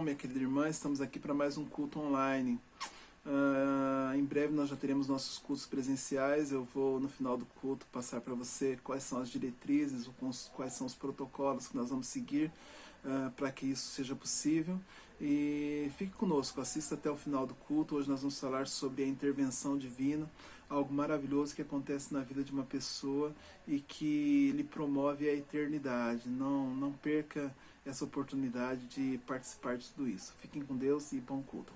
Minha querida irmã, estamos aqui para mais um culto online. Em breve nós já teremos nossos cultos presenciais. Eu vou, no final do culto, passar para você quais são as diretrizes, quais são os protocolos que nós vamos seguir para que isso seja possível. E fique conosco, assista até o final do culto. Hoje nós vamos falar sobre a intervenção divina, algo maravilhoso que acontece na vida de uma pessoa e que lhe promove a eternidade. Não perca essa oportunidade de participar de tudo isso. Fiquem com Deus e bom culto.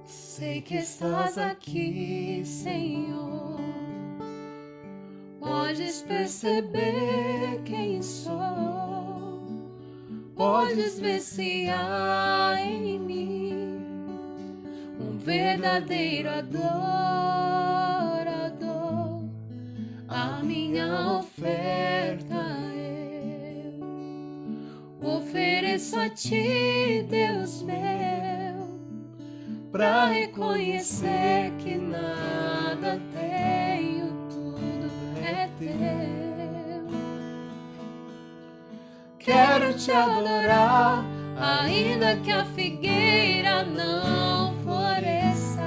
Sei que estás aqui, Senhor. Podes perceber quem sou. Podes ver se há em mim um verdadeiro adorador. A minha oferta eu ofereço a ti, Deus meu, pra reconhecer que nada tenho, tudo é teu. Quero te adorar, ainda que a figueira não floresça.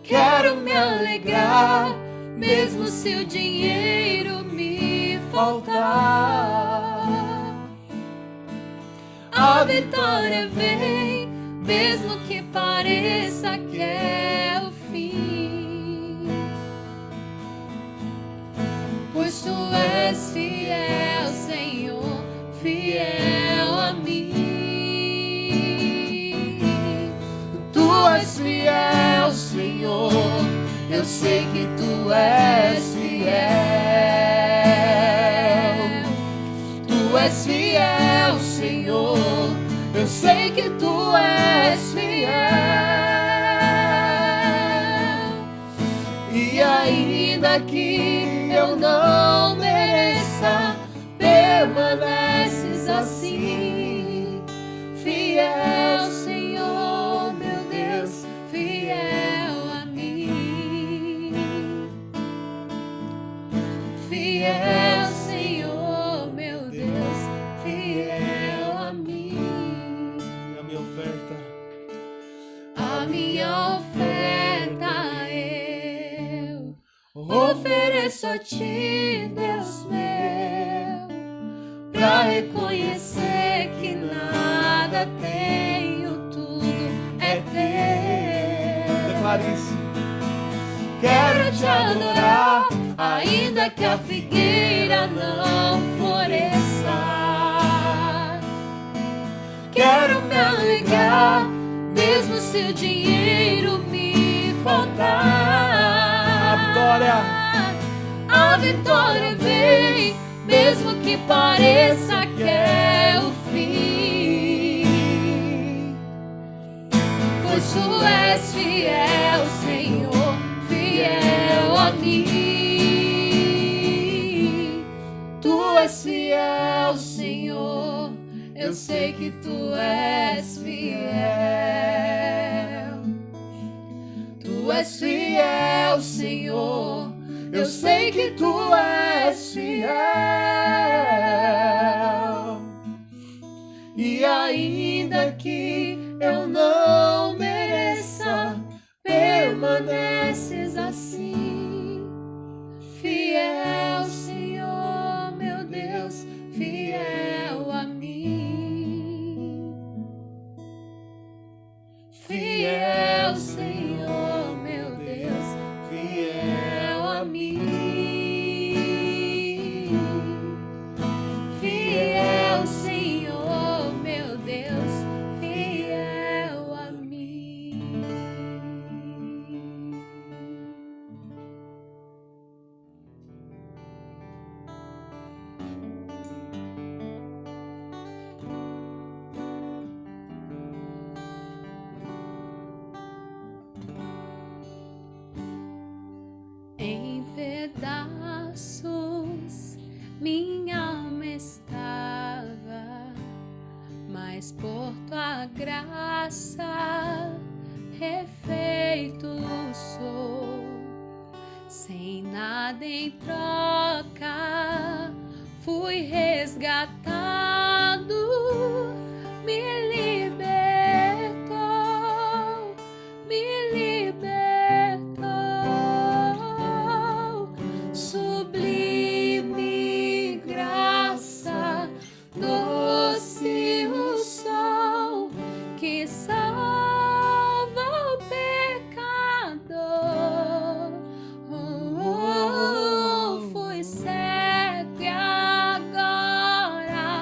Quero me alegrar, mesmo se o dinheiro me faltar. A vitória vem, mesmo que pareça que é o fim. Pois tu és fiel, Senhor, fiel a mim. Tu és fiel, Senhor, eu sei que tu és fiel. Tu és fiel, Senhor, eu sei que tu és fiel. E ainda que eu não mereça, permaneces assim. Fiel, Senhor, meu Deus, fiel a mim. Fiel, Senhor, meu Deus, fiel a mim. A minha oferta. A minha oferta eu ofereço a ti, Deus meu, pra reconhecer que nada tenho, tudo é teu. Declare isso. Quero te adorar, ainda que a figueira não floresça. Quero me alegrar, mesmo se o dinheiro me faltar. A A vitória vem, mesmo que pareça que é o fim. Pois tu és fiel, Senhor, fiel a mim. Tu és fiel, Senhor, eu sei que tu és fiel. Tu és fiel, Senhor, eu sei que tu és fiel. E ainda que eu não mereça, permaneces assim. Fiel, Senhor, meu Deus, fiel a mim. Fiel, Senhor, meu Deus, fiel a mim. Fiel, Senhor, meu Deus, fiel a mim. Em pedaços minha alma estava, mas por tua graça refeito sou. Sem nada em troca fui resgatado, me libertou, me libertou. Sublime graça, doce o sol que salva o pecador. Fui cego e agora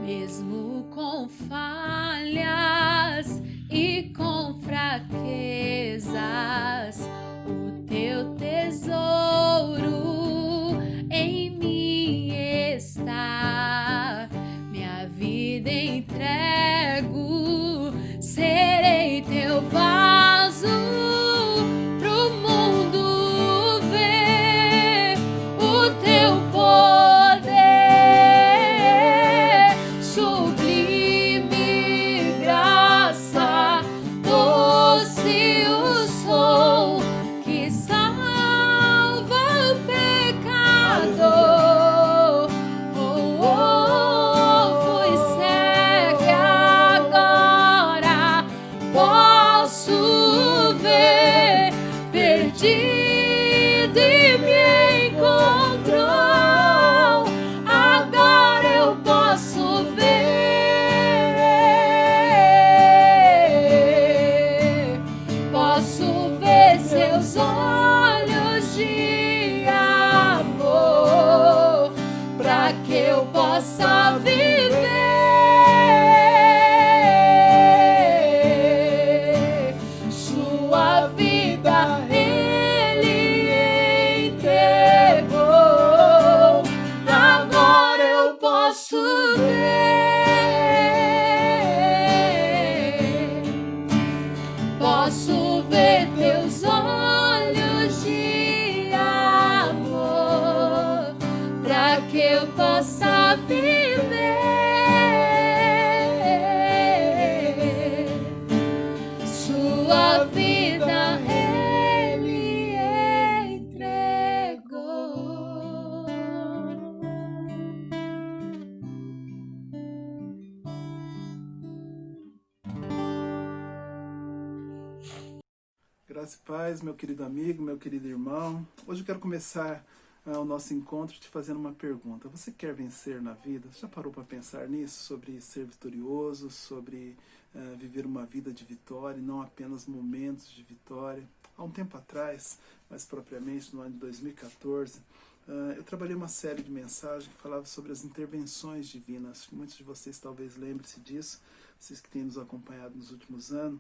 mesmo com falhas e com fraquezas, o teu tesouro em mim está. Minha vida entrego, serei teu vaso pro mundo ver o teu poder, sublime graça, doce o som que salva o pecador. Oh, oh, fui cega, agora posso ver, perdido e me encontrou, agora eu posso ver, posso ver seus olhos de amor, para que eu possa viver sua vida. Ele entregou, agora eu posso ver, posso ver teus olhos de amor, para que eu possa viver sua vida. Ele entregou. Graça e paz, meu querido amigo, meu querido irmão. Hoje eu quero começar o nosso encontro te fazendo uma pergunta. Você quer vencer na vida? Você já parou para pensar nisso? Sobre ser vitorioso, sobre viver uma vida de vitória e não apenas momentos de vitória? Há um tempo atrás, mais propriamente no ano de 2014, eu trabalhei uma série de mensagens que falava sobre as intervenções divinas. Muitos de vocês talvez lembrem-se disso, vocês que têm nos acompanhado nos últimos anos.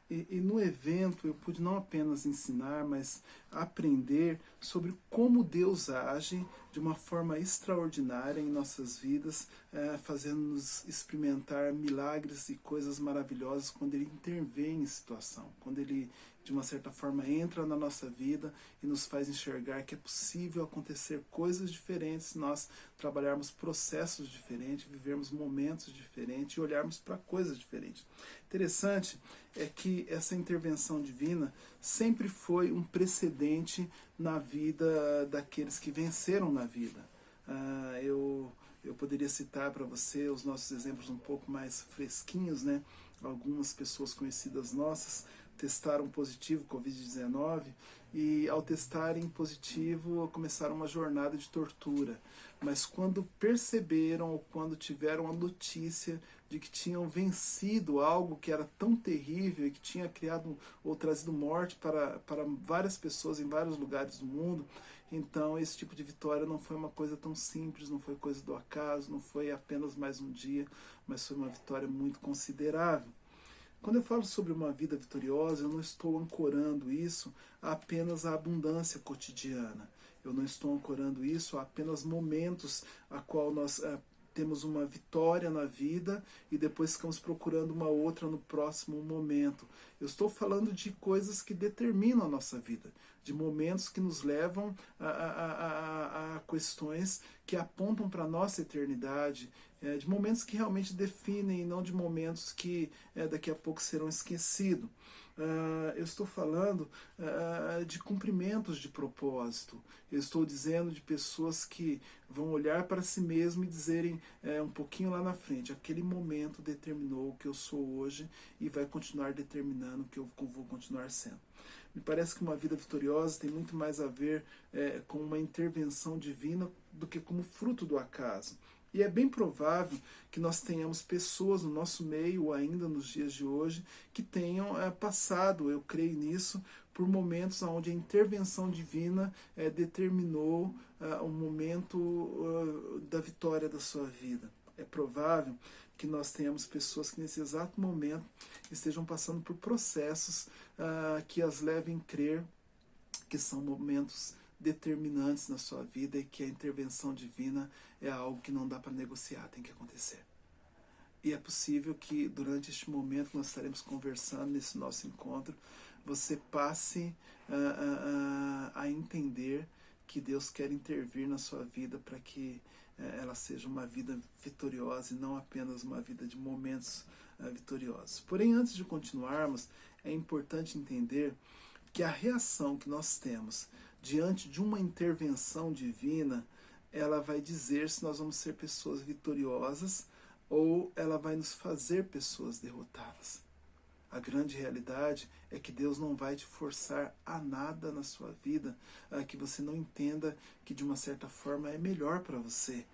E no evento eu pude não apenas ensinar, mas aprender sobre como Deus age de uma forma extraordinária em nossas vidas, fazendo-nos experimentar milagres e coisas maravilhosas quando Ele intervém em situação, quando Ele, de uma certa forma, entra na nossa vida e nos faz enxergar que é possível acontecer coisas diferentes se nós trabalharmos processos diferentes, vivermos momentos diferentes e olharmos para coisas diferentes. Interessante é que essa intervenção divina sempre foi um precedente na vida daqueles que venceram na vida. Eu poderia citar para você os nossos exemplos um pouco mais fresquinhos, né? Algumas pessoas conhecidas nossas testaram positivo Covid-19 e ao testarem positivo começaram uma jornada de tortura. Mas quando perceberam ou quando tiveram a notícia de que tinham vencido algo que era tão terrível e que tinha criado ou trazido morte para várias pessoas em vários lugares do mundo, então esse tipo de vitória não foi uma coisa tão simples, não foi coisa do acaso, não foi apenas mais um dia, mas foi uma vitória muito considerável. Quando eu falo sobre uma vida vitoriosa, eu não estou ancorando isso a apenas a abundância cotidiana. Eu não estou ancorando isso a apenas momentos a qual nós temos uma vitória na vida e depois ficamos procurando uma outra no próximo momento. Eu estou falando de coisas que determinam a nossa vida, de momentos que nos levam a questões que apontam para a nossa eternidade, de momentos que realmente definem e não de momentos que daqui a pouco serão esquecidos. Eu estou falando de cumprimentos de propósito. Eu estou dizendo de pessoas que vão olhar para si mesmo e dizerem um pouquinho lá na frente, aquele momento determinou o que eu sou hoje e vai continuar determinando o que eu vou continuar sendo. Me parece que uma vida vitoriosa tem muito mais a ver com uma intervenção divina do que como fruto do acaso. E é bem provável que nós tenhamos pessoas no nosso meio, ainda nos dias de hoje, que tenham passado, eu creio nisso, por momentos onde a intervenção divina determinou o momento da vitória da sua vida. É provável que nós tenhamos pessoas que nesse exato momento estejam passando por processos que as levem a crer que são momentos determinantes na sua vida e que a intervenção divina é algo que não dá para negociar, tem que acontecer. E é possível que durante este momento que nós estaremos conversando nesse nosso encontro, você passe a entender que Deus quer intervir na sua vida para que ela seja uma vida vitoriosa e não apenas uma vida de momentos vitoriosos. Porém, antes de continuarmos, é importante entender que a reação que nós temos diante de uma intervenção divina, ela vai dizer se nós vamos ser pessoas vitoriosas ou ela vai nos fazer pessoas derrotadas. A grande realidade é que Deus não vai te forçar a nada na sua vida que você não entenda que de uma certa forma é melhor para você.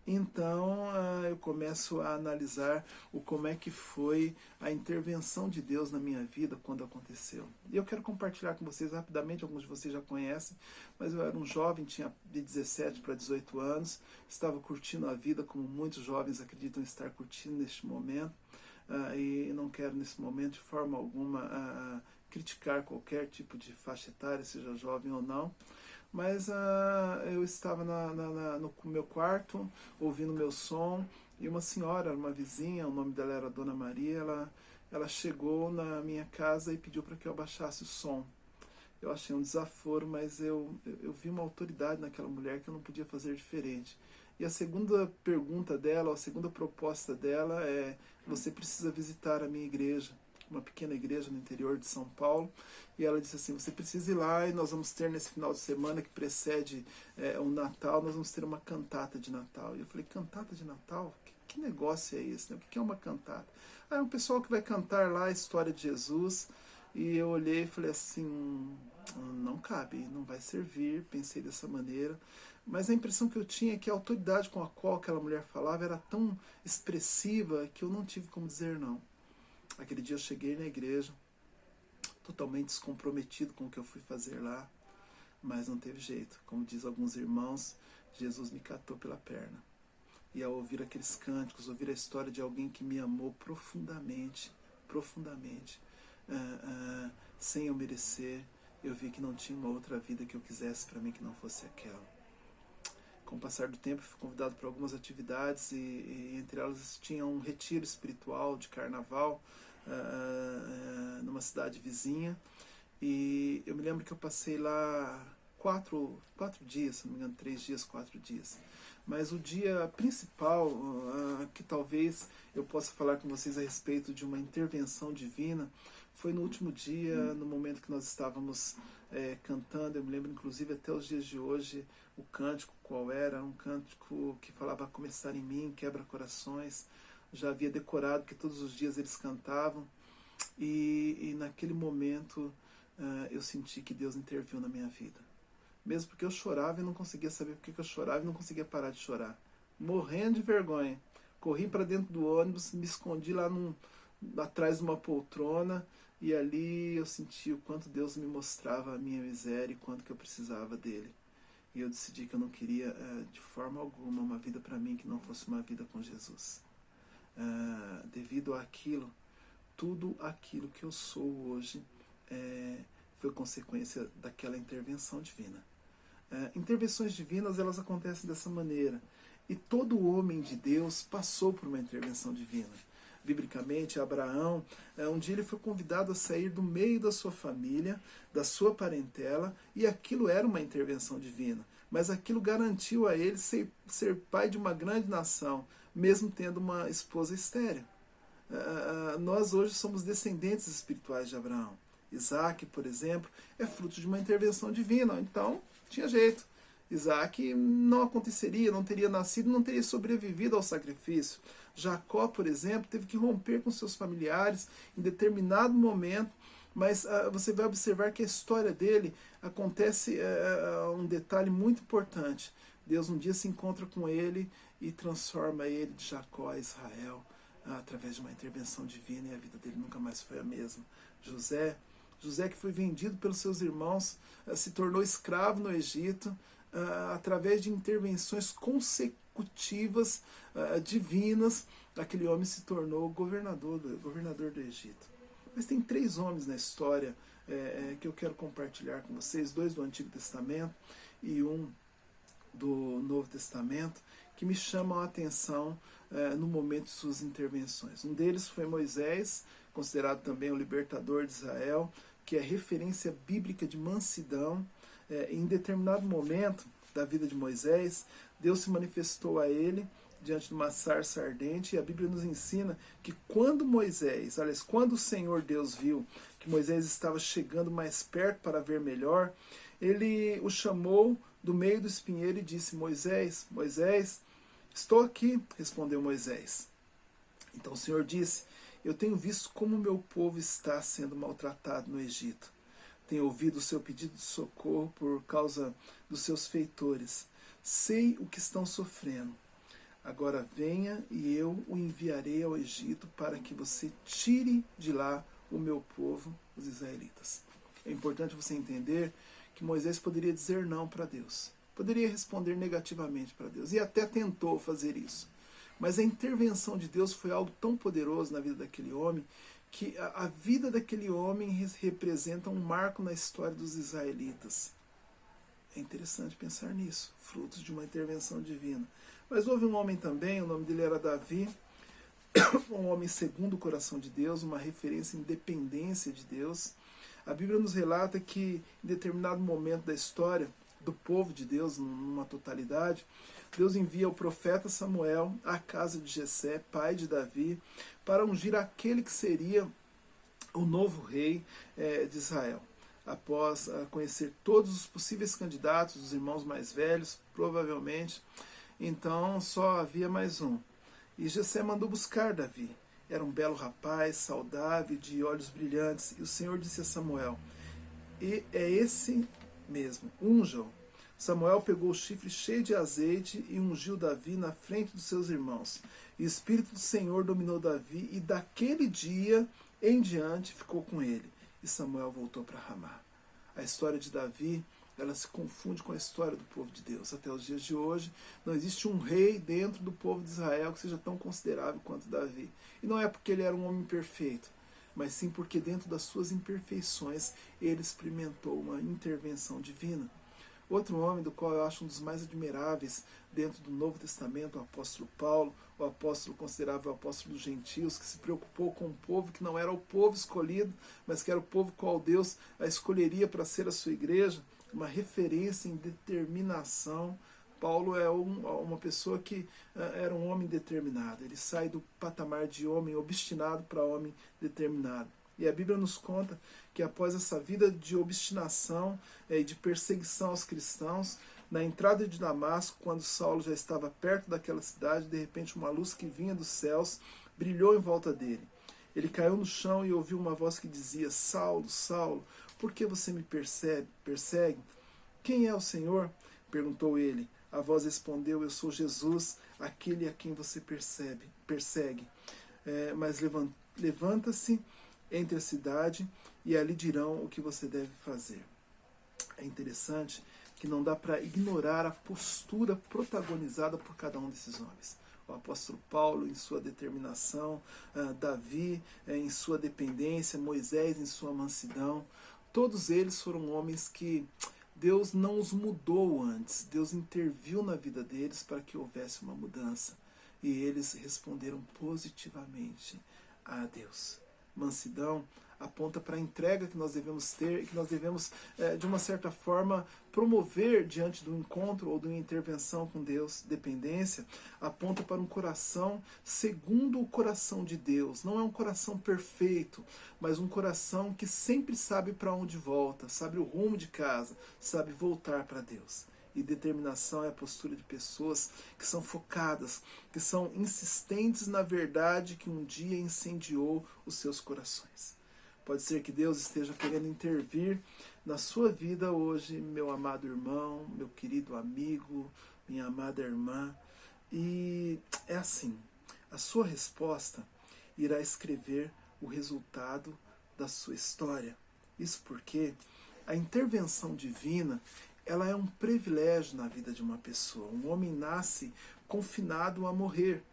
Então eu começo a analisar como é que foi a intervenção de Deus na minha vida quando aconteceu. E eu quero compartilhar com vocês rapidamente, alguns de vocês já conhecem, mas eu era um jovem, tinha de 17 para 18 anos, estava curtindo a vida como muitos jovens acreditam estar curtindo neste momento, e não quero nesse momento de forma alguma criticar qualquer tipo de faixa etária, seja jovem ou não. Mas eu estava no meu quarto, ouvindo meu som, e uma senhora, uma vizinha, o nome dela era Dona Maria, ela chegou na minha casa e pediu para que eu abaixasse o som. Eu achei um desaforo, mas eu vi uma autoridade naquela mulher que eu não podia fazer diferente. E a segunda pergunta dela, a segunda proposta dela é: você precisa visitar a minha igreja, uma pequena igreja no interior de São Paulo, e ela disse assim: você precisa ir lá e nós vamos ter nesse final de semana que precede o Natal, nós vamos ter uma cantata de Natal. E eu falei: cantata de Natal? Que negócio é esse? Né? O que é uma cantata? É um pessoal que vai cantar lá a história de Jesus. E eu olhei e falei assim: não cabe, não vai servir. Pensei dessa maneira. Mas a impressão que eu tinha é que a autoridade com a qual aquela mulher falava era tão expressiva que eu não tive como dizer não. Aquele dia eu cheguei na igreja, totalmente descomprometido com o que eu fui fazer lá, mas não teve jeito. Como diz alguns irmãos, Jesus me catou pela perna. E ao ouvir aqueles cânticos, ouvir a história de alguém que me amou profundamente, sem eu merecer, eu vi que não tinha uma outra vida que eu quisesse para mim que não fosse aquela. Com o passar do tempo, fui convidado para algumas atividades e entre elas tinha um retiro espiritual de carnaval numa cidade vizinha. E eu me lembro que eu passei lá 4 dias, se não me engano, 3 dias, 4 dias. Mas o dia principal, que talvez eu possa falar com vocês a respeito de uma intervenção divina, foi no último dia, no momento que nós estávamos cantando. Eu me lembro inclusive até os dias de hoje o cântico qual era, um cântico que falava: começar em mim, quebra corações. Já havia decorado que todos os dias eles cantavam, e naquele momento eu senti que Deus interviu na minha vida. Mesmo porque eu chorava e não conseguia saber por que eu chorava e não conseguia parar de chorar. Morrendo de vergonha. Corri para dentro do ônibus, me escondi lá atrás de uma poltrona, e ali eu senti o quanto Deus me mostrava a minha miséria e quanto que eu precisava dele. E eu decidi que eu não queria de forma alguma uma vida para mim que não fosse uma vida com Jesus. Devido àquilo, tudo aquilo que eu sou hoje foi consequência daquela intervenção divina. Intervenções divinas, elas acontecem dessa maneira. E todo homem de Deus passou por uma intervenção divina. Biblicamente, Abraão, um dia ele foi convidado a sair do meio da sua família, da sua parentela, e aquilo era uma intervenção divina. Mas aquilo garantiu a ele ser pai de uma grande nação, mesmo tendo uma esposa estéril. Nós hoje somos descendentes espirituais de Abraão. Isaac, por exemplo, é fruto de uma intervenção divina. Então, tinha jeito. Isaac não aconteceria, não teria nascido, não teria sobrevivido ao sacrifício. Jacó, por exemplo, teve que romper com seus familiares em determinado momento, mas você vai observar que a história dele acontece um detalhe muito importante. Deus um dia se encontra com ele e transforma ele de Jacó a Israel através de uma intervenção divina, e a vida dele nunca mais foi a mesma. José que foi vendido pelos seus irmãos, se tornou escravo no Egito, através de intervenções consecutivas divinas, aquele homem se tornou governador do Egito. Mas tem 3 homens na história que eu quero compartilhar com vocês, 2 do Antigo Testamento e um do Novo Testamento, que me chamam a atenção no momento de suas intervenções. Um deles foi Moisés, considerado também o libertador de Israel, que é referência bíblica de mansidão. Em determinado momento da vida de Moisés, Deus se manifestou a ele diante de uma sarça ardente, e a Bíblia nos ensina que quando o Senhor Deus viu que Moisés estava chegando mais perto para ver melhor, ele o chamou do meio do espinheiro e disse: Moisés, Moisés, estou aqui, respondeu Moisés. Então o Senhor disse: eu tenho visto como o meu povo está sendo maltratado no Egito. Tenho ouvido o seu pedido de socorro por causa dos seus feitores. Sei o que estão sofrendo. Agora venha e eu o enviarei ao Egito para que você tire de lá o meu povo, os israelitas. É importante você entender que Moisés poderia dizer não para Deus. Poderia responder negativamente para Deus. E até tentou fazer isso. Mas a intervenção de Deus foi algo tão poderoso na vida daquele homem que a vida daquele homem representa um marco na história dos israelitas. É interessante pensar nisso, frutos de uma intervenção divina. Mas houve um homem também, o nome dele era Davi, um homem segundo o coração de Deus, uma referência em dependência de Deus. A Bíblia nos relata que em determinado momento da história do povo de Deus, numa totalidade, Deus envia o profeta Samuel à casa de Jessé, pai de Davi, para ungir aquele que seria o novo rei de Israel. Após conhecer todos os possíveis candidatos, os irmãos mais velhos, provavelmente, então só havia mais um. E Jessé mandou buscar Davi. Era um belo rapaz, saudável, de olhos brilhantes. E o Senhor disse a Samuel: e é esse mesmo, unja-o. Samuel pegou o chifre cheio de azeite e ungiu Davi na frente dos seus irmãos. E o Espírito do Senhor dominou Davi, e daquele dia em diante ficou com ele. E Samuel voltou para Ramá. A história de Davi, ela se confunde com a história do povo de Deus. Até os dias de hoje, não existe um rei dentro do povo de Israel que seja tão considerável quanto Davi. E não é porque ele era um homem perfeito, mas sim porque dentro das suas imperfeições ele experimentou uma intervenção divina. Outro homem do qual eu acho um dos mais admiráveis dentro do Novo Testamento, o apóstolo Paulo, o apóstolo considerável apóstolo dos gentios, que se preocupou com um povo que não era o povo escolhido, mas que era o povo qual Deus a escolheria para ser a sua igreja, uma referência em determinação. Paulo é uma pessoa que era um homem determinado. Ele sai do patamar de homem obstinado para homem determinado. E a Bíblia nos conta que após essa vida de obstinação e de perseguição aos cristãos, na entrada de Damasco, quando Saulo já estava perto daquela cidade, de repente uma luz que vinha dos céus brilhou em volta dele. Ele caiu no chão e ouviu uma voz que dizia: Saulo, Saulo, por que você me persegue? Quem é o Senhor? Perguntou ele. A voz respondeu: eu sou Jesus, aquele a quem você persegue. Mas levanta-se entre a cidade e ali dirão o que você deve fazer. É interessante que não dá para ignorar a postura protagonizada por cada um desses homens. O apóstolo Paulo em sua determinação, Davi em sua dependência, Moisés em sua mansidão. Todos eles foram homens que Deus não os mudou antes. Deus interviu na vida deles para que houvesse uma mudança. E eles responderam positivamente a Deus. Mansidão aponta para a entrega que nós devemos ter e que nós devemos, de uma certa forma, promover diante do encontro ou de uma intervenção com Deus. Dependência aponta para um coração segundo o coração de Deus. Não é um coração perfeito, mas um coração que sempre sabe para onde volta, sabe o rumo de casa, sabe voltar para Deus. E determinação é a postura de pessoas que são focadas, que são insistentes na verdade que um dia incendiou os seus corações. Pode ser que Deus esteja querendo intervir na sua vida hoje, meu amado irmão, meu querido amigo, minha amada irmã. E é assim, a sua resposta irá escrever o resultado da sua história. Isso porque a intervenção divina, ela é um privilégio na vida de uma pessoa. Um homem nasce confinado a morrer.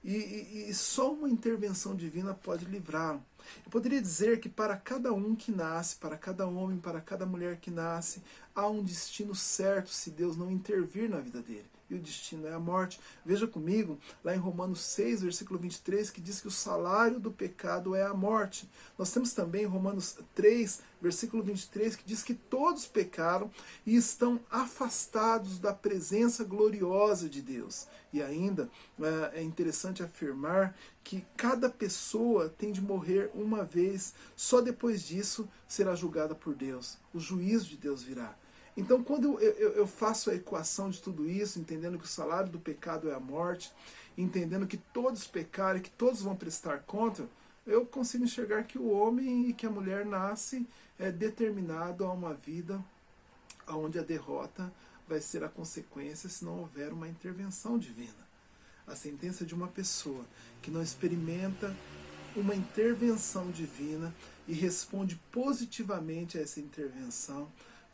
E só uma intervenção divina pode livrá-lo. Eu poderia dizer que para cada um que nasce, para cada homem, para cada mulher que nasce, há um destino certo se Deus não intervir na vida dele. E o destino é a morte. Veja comigo, lá em Romanos 6, versículo 23, que diz que o salário do pecado é a morte. Nós temos também Romanos 3, versículo 23, que diz que todos pecaram e estão afastados da presença gloriosa de Deus. E ainda é interessante afirmar que cada pessoa tem de morrer uma vez, só depois disso será julgada por Deus. O juízo de Deus virá. Então, quando eu faço a equação de tudo isso, entendendo que o salário do pecado é a morte, entendendo que todos pecaram e que todos vão prestar conta, eu consigo enxergar que o homem e que a mulher nasce determinado a uma vida onde a derrota vai ser a consequência se não houver uma intervenção divina. A sentença de uma pessoa que não experimenta uma intervenção divina e responde positivamente a essa intervenção,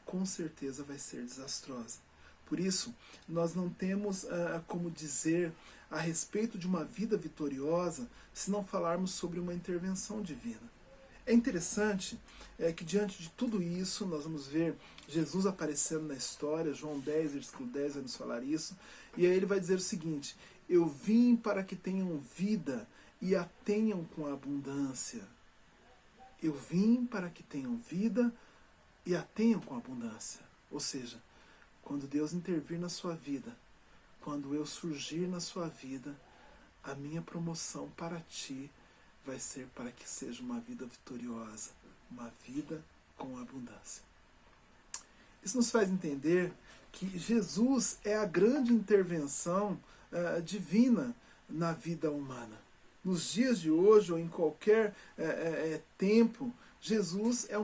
com certeza vai ser desastrosa. Por isso, nós não temos como dizer a respeito de uma vida vitoriosa se não falarmos sobre uma intervenção divina. É interessante que diante de tudo isso, nós vamos ver Jesus aparecendo na história, João 10, versículo 10 vai nos falar isso, e aí ele vai dizer o seguinte: eu vim para que tenham vida e a tenham com abundância. Eu vim para que tenham vida e a tenham com abundância. Ou seja, quando Deus intervir na sua vida, quando eu surgir na sua vida, a minha promoção para ti vai ser para que seja uma vida vitoriosa, uma vida com abundância. Isso nos faz entender que Jesus é a grande intervenção divina na vida humana. Nos dias de hoje ou em qualquer tempo, Jesus é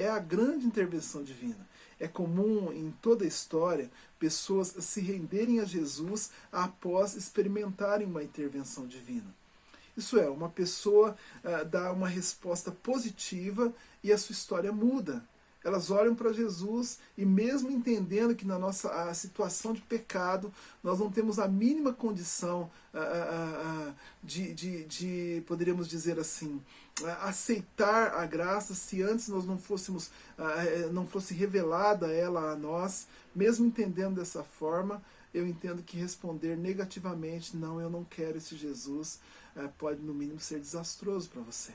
a grande intervenção divina. É comum em toda a história pessoas se renderem a Jesus após experimentarem uma intervenção divina. Isso é, uma pessoa dá uma resposta positiva e a sua história muda. Elas olham para Jesus e mesmo entendendo que na nossa situação de pecado nós não temos a mínima condição de poderíamos dizer assim, aceitar a graça se antes nós não fosse revelada ela a nós, mesmo entendendo dessa forma, eu entendo que responder negativamente, não, eu não quero esse Jesus, pode no mínimo ser desastroso para você,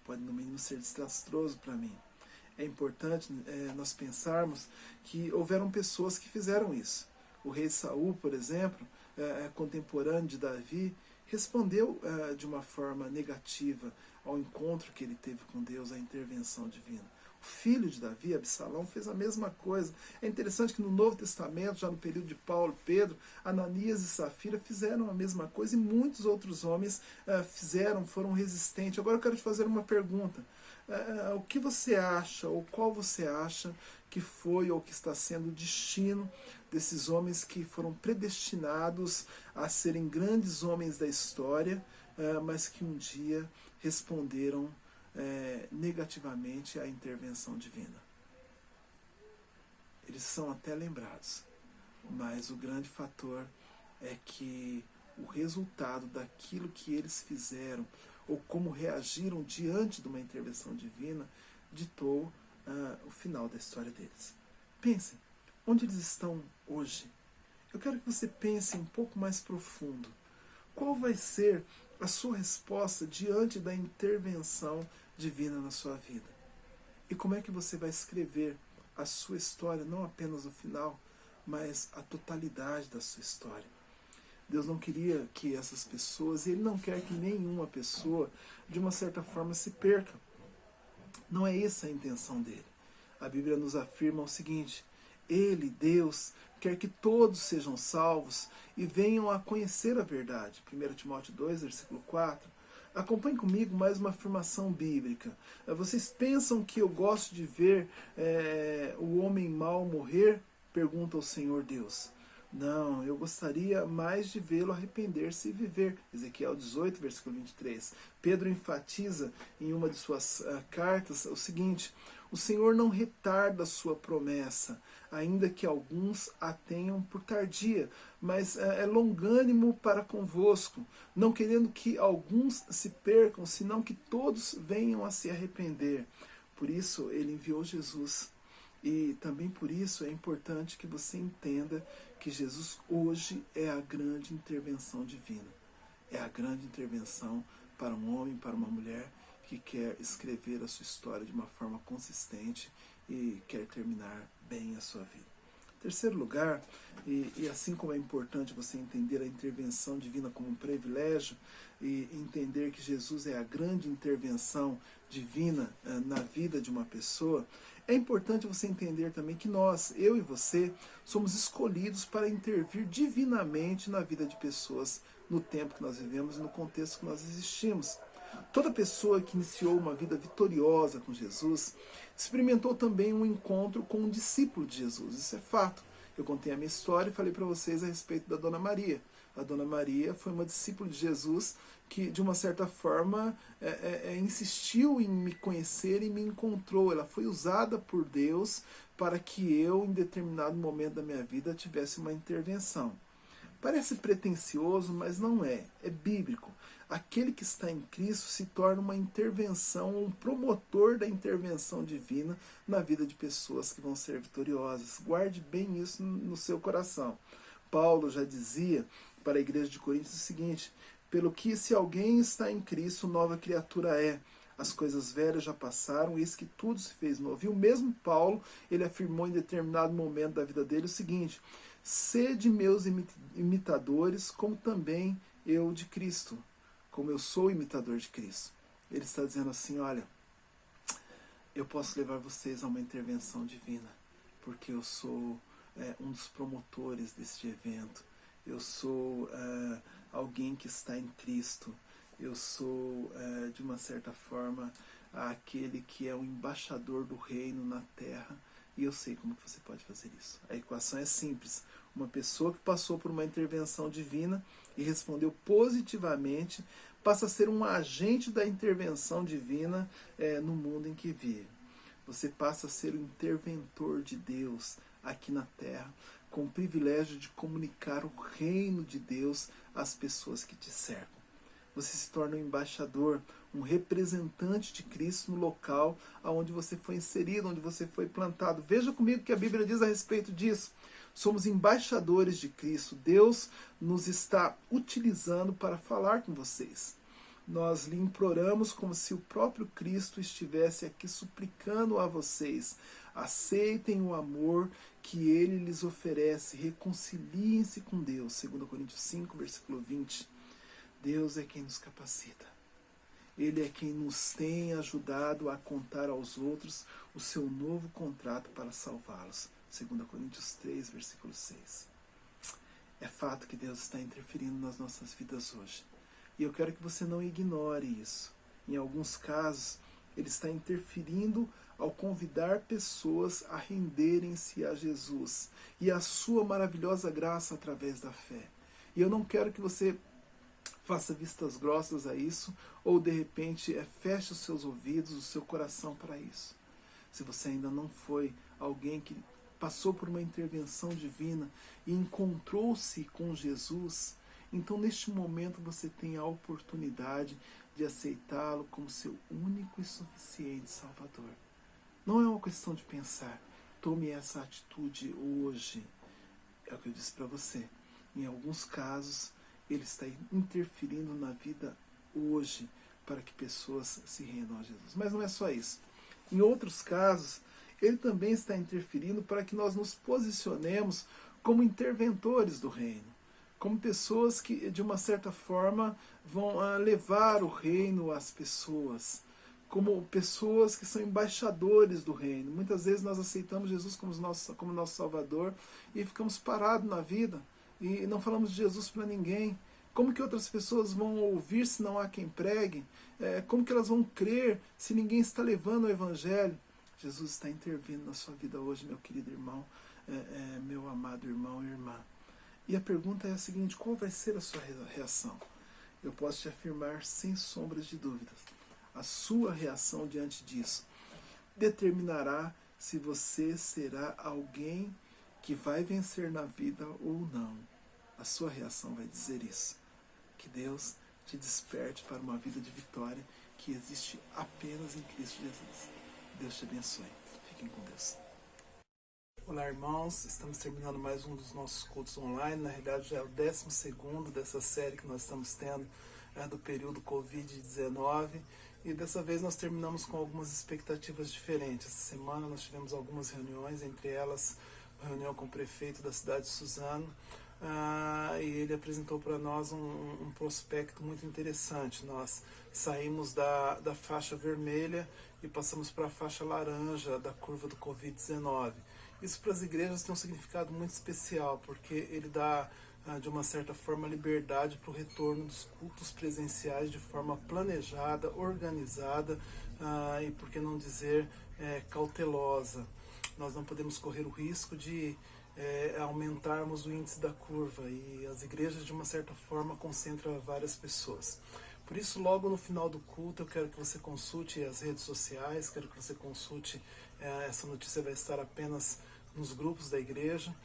pode no mínimo ser desastroso para mim. É importante nós pensarmos que houveram pessoas que fizeram isso. O rei Saul, por exemplo, contemporâneo de Davi, respondeu de uma forma negativa ao encontro que ele teve com Deus, à intervenção divina. O filho de Davi, Absalão, fez a mesma coisa. É interessante que no Novo Testamento, já no período de Paulo e Pedro, Ananias e Safira fizeram a mesma coisa e muitos outros homens foram resistentes. Agora eu quero te fazer uma pergunta. O que você acha, ou qual você acha que foi ou que está sendo o destino desses homens que foram predestinados a serem grandes homens da história, mas que um dia responderam negativamente à intervenção divina? Eles são até lembrados, mas o grande fator é que o resultado daquilo que eles fizeram ou como reagiram diante de uma intervenção divina ditou o final da história deles. Pensem, onde eles estão hoje? Eu quero que você pense um pouco mais profundo. Qual vai ser a sua resposta diante da intervenção divina na sua vida? E como é que você vai escrever a sua história, não apenas o final, mas a totalidade da sua história? Deus não queria que essas pessoas, e Ele não quer que nenhuma pessoa, de uma certa forma, se perca. Não é essa a intenção dele. A Bíblia nos afirma o seguinte: Ele, Deus, quer que todos sejam salvos e venham a conhecer a verdade. 1 Timóteo 2, versículo 4. Acompanhe comigo mais uma afirmação bíblica. Vocês pensam que eu gosto de ver o homem mau morrer? Pergunta o Senhor Deus. Não, eu gostaria mais de vê-lo arrepender-se e viver. Ezequiel 18, versículo 23. Pedro enfatiza em uma de suas cartas o seguinte: O Senhor não retarda a sua promessa, ainda que alguns a tenham por tardia, mas é longânimo para convosco, não querendo que alguns se percam, senão que todos venham a se arrepender. Por isso ele enviou Jesus. E também por isso é importante que você entenda que Jesus hoje é a grande intervenção divina. É a grande intervenção para um homem, para uma mulher que quer escrever a sua história de uma forma consistente e quer terminar bem a sua vida. Terceiro lugar, e assim como é importante você entender a intervenção divina como um privilégio e entender que Jesus é a grande intervenção divina na vida de uma pessoa, é importante você entender também que nós, eu e você, somos escolhidos para intervir divinamente na vida de pessoas no tempo que nós vivemos e no contexto que nós existimos. Toda pessoa que iniciou uma vida vitoriosa com Jesus experimentou também um encontro com um discípulo de Jesus. Isso é fato. Eu contei a minha história e falei para vocês a respeito da Dona Maria. A Dona Maria foi uma discípula de Jesus que, de uma certa forma, insistiu em me conhecer e me encontrou. Ela foi usada por Deus para que eu, em determinado momento da minha vida, tivesse uma intervenção. Parece pretensioso, mas não é. É bíblico. Aquele que está em Cristo se torna uma intervenção, um promotor da intervenção divina na vida de pessoas que vão ser vitoriosas. Guarde bem isso no seu coração. Paulo já dizia para a igreja de Coríntios o seguinte: pelo que se alguém está em Cristo, nova criatura é. As coisas velhas já passaram, eis que tudo se fez novo. E o mesmo Paulo, ele afirmou em determinado momento da vida dele o seguinte: sede meus imitadores, como também eu de Cristo, como eu sou imitador de Cristo. Ele está dizendo assim: olha, eu posso levar vocês a uma intervenção divina, porque eu sou um dos promotores deste evento. Eu sou alguém que está em Cristo. Eu sou, de uma certa forma, aquele que é o embaixador do reino na terra. E eu sei como que você pode fazer isso. A equação é simples. Uma pessoa que passou por uma intervenção divina e respondeu positivamente passa a ser um agente da intervenção divina no mundo em que vive. Você passa a ser o interventor de Deus aqui na terra, com o privilégio de comunicar o reino de Deus às pessoas que te cercam. Você se torna um embaixador, um representante de Cristo no local onde você foi inserido, onde você foi plantado. Veja comigo o que a Bíblia diz a respeito disso. Somos embaixadores de Cristo. Deus nos está utilizando para falar com vocês. Nós lhe imploramos como se o próprio Cristo estivesse aqui suplicando a vocês. Aceitem o amor que Ele lhes oferece. Reconciliem-se com Deus. 2 Coríntios 5, versículo 20. Deus é quem nos capacita. Ele é quem nos tem ajudado a contar aos outros o seu novo contrato para salvá-los. 2 Coríntios 3, versículo 6. É fato que Deus está interferindo nas nossas vidas hoje. E eu quero que você não ignore isso. Em alguns casos, Ele está interferindo ao convidar pessoas a renderem-se a Jesus e a sua maravilhosa graça através da fé. E eu não quero que você faça vistas grossas a isso, ou de repente feche os seus ouvidos, o seu coração para isso. Se você ainda não foi alguém que passou por uma intervenção divina e encontrou-se com Jesus, então neste momento você tem a oportunidade de aceitá-lo como seu único e suficiente Salvador. Não é uma questão de pensar, tome essa atitude hoje. É o que eu disse para você. Em alguns casos, Ele está interferindo na vida hoje para que pessoas se rendam a Jesus. Mas não é só isso. Em outros casos, Ele também está interferindo para que nós nos posicionemos como interventores do reino, como pessoas que, de uma certa forma, vão levar o reino às pessoas, como pessoas que são embaixadores do reino. Muitas vezes nós aceitamos Jesus como nosso Salvador e ficamos parados na vida e não falamos de Jesus para ninguém. Como que outras pessoas vão ouvir se não há quem pregue? Como que elas vão crer se ninguém está levando o Evangelho? Jesus está intervindo na sua vida hoje, meu querido irmão, meu amado irmão e irmã. E a pergunta é a seguinte: qual vai ser a sua reação? Eu posso te afirmar sem sombras de dúvidas. A sua reação diante disso determinará se você será alguém que vai vencer na vida ou não. A sua reação vai dizer isso. Que Deus te desperte para uma vida de vitória que existe apenas em Cristo Jesus. Deus te abençoe. Fiquem com Deus. Olá, irmãos. Estamos terminando mais um dos nossos cultos online. Na realidade, já é o 12º dessa série que nós estamos tendo do período Covid-19. E dessa vez nós terminamos com algumas expectativas diferentes. Essa semana nós tivemos algumas reuniões, entre elas a reunião com o prefeito da cidade de Suzano. E ele apresentou para nós um prospecto muito interessante. Nós saímos da faixa vermelha e passamos para a faixa laranja da curva do Covid-19. Isso para as igrejas tem um significado muito especial, porque ele dá, de uma certa forma, liberdade para o retorno dos cultos presenciais de forma planejada, organizada e, por que não dizer, cautelosa. Nós não podemos correr o risco de aumentarmos o índice da curva, e as igrejas, de uma certa forma, concentram várias pessoas. Por isso, logo no final do culto, eu quero que você consulte as redes sociais, quero que você consulte, essa notícia vai estar apenas nos grupos da igreja,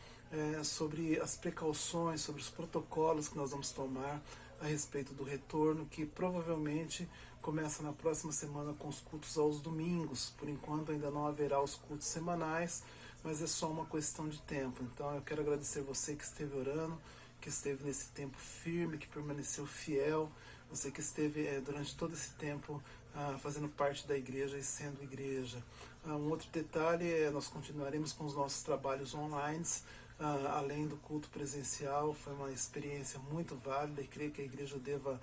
sobre as precauções, sobre os protocolos que nós vamos tomar a respeito do retorno, que provavelmente começa na próxima semana com os cultos aos domingos. Por enquanto ainda não haverá os cultos semanais, mas é só uma questão de tempo. Então eu quero agradecer você que esteve orando, que esteve nesse tempo firme, que permaneceu fiel, você que esteve durante todo esse tempo fazendo parte da igreja e sendo igreja. Um outro detalhe nós continuaremos com os nossos trabalhos online, além do culto presencial. Foi uma experiência muito válida e creio que a igreja deva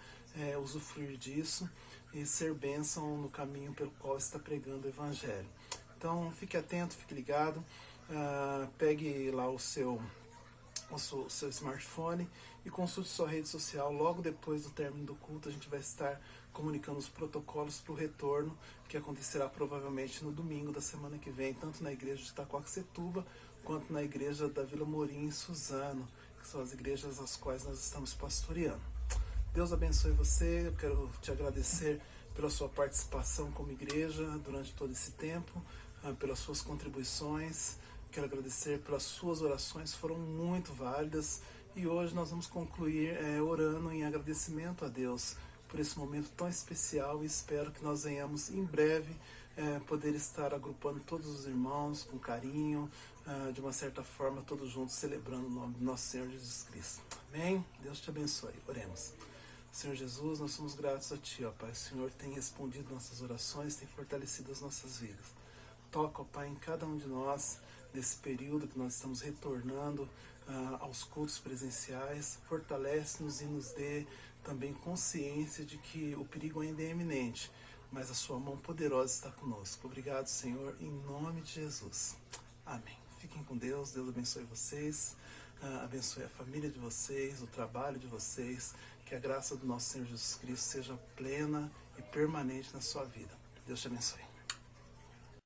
usufruir disso e ser bênção no caminho pelo qual está pregando o Evangelho. Então fique atento, fique ligado, pegue lá o seu smartphone e consulte sua rede social. Logo depois do término do culto, a gente vai estar comunicando os protocolos para o retorno, que acontecerá provavelmente no domingo da semana que vem, tanto na igreja de Itaquaquecetuba, quanto na igreja da Vila Morim, em Suzano, que são as igrejas às quais nós estamos pastoreando. Deus abençoe você. Eu quero te agradecer pela sua participação como igreja durante todo esse tempo, pelas suas contribuições. Quero agradecer pelas suas orações, foram muito válidas, e hoje nós vamos concluir orando em agradecimento a Deus por esse momento tão especial, e espero que nós venhamos em breve poder estar agrupando todos os irmãos com carinho, de uma certa forma, todos juntos celebrando o nome do nosso Senhor Jesus Cristo. Amém? Deus te abençoe. Oremos. Senhor Jesus, nós somos gratos a Ti, ó Pai. O Senhor tem respondido nossas orações, tem fortalecido as nossas vidas. Toca, ó Pai, em cada um de nós, nesse período que nós estamos retornando aos cultos presenciais. Fortalece-nos e nos dê também consciência de que o perigo ainda é iminente, mas a sua mão poderosa está conosco. Obrigado, Senhor, em nome de Jesus. Amém. Fiquem com Deus, Deus abençoe vocês, abençoe a família de vocês, o trabalho de vocês, que a graça do nosso Senhor Jesus Cristo seja plena e permanente na sua vida. Deus te abençoe.